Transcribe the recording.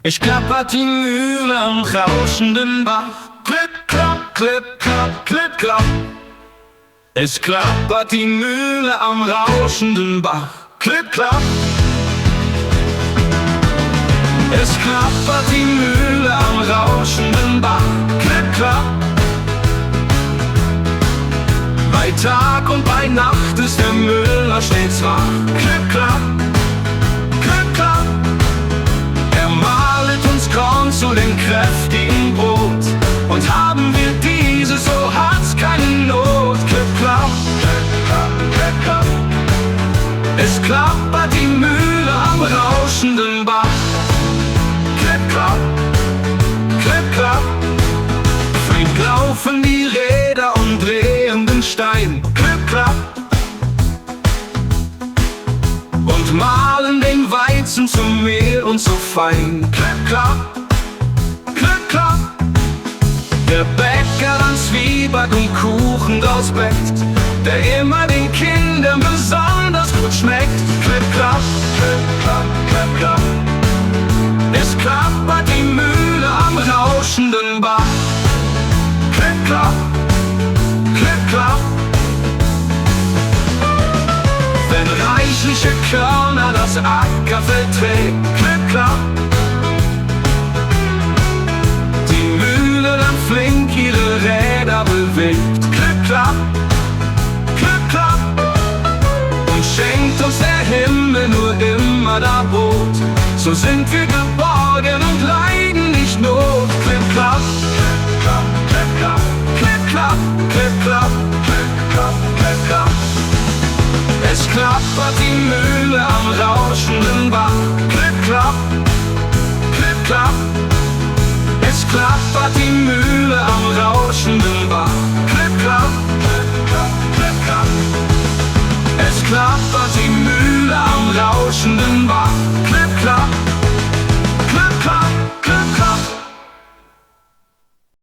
Ich klappert die Mühle am rauschenden Bach. Klipp, klapp, klipp, klapp, klipp, klapp. Es klappert die Mühle am rauschenden Bach. Klipp, klapp. Es klappert die Mühle am rauschenden Bach. Klipp, klapp. Bei Tag und bei Nacht ist der Müller stets wach. Klipp, klapp. Klipp, klapp. Er mahlet uns Korn zu dem kräftigen Brot. Und haben wir diese, so hat's keine Not. Klipp, klapp. Klipp, klapp, klipp, klapp. Es klappert die Mühle am rauschenden Bach. Klipp, klapp, klipp, klapp. Flink laufen die Räder und drehen den Stein. Klipp, klapp. Und mahlen den Weizen zum Mehl und so fein. Klipp, klapp, klipp, klapp. Der Bäcker dann Zwieback und Kuchen draus bäckt, der immer den Kindern besonders gut schmeckt. Klipp, klapp, klipp, klapp, klipp, klapp. Es klappert die Mühle am rauschenden Bach. Klipp, klapp, klipp, klapp. Wenn reichliche Körner das Ackerfeld trägt. Klipp, klapp. Die Mühle dann flink ihre Räder bewegt. Klipp, klapp, klipp, klapp. Und schenkt uns der Himmel nur immer da Brot. So sind wir geborgen und leiden nicht Not. Klipp, klapp, klipp, klapp, klipp, klapp, klipp, klapp, klipp, klapp, klipp, klapp, klipp, klapp. Es klappert die Mühle am rauschenden Bach. Klipp, klapp, klipp, klapp. Es klappert die Mühle am rauschenden Bach. Klipp, klapp, klipp, klapp, klipp, klapp. Es klappert die Mühle am rauschenden Bach.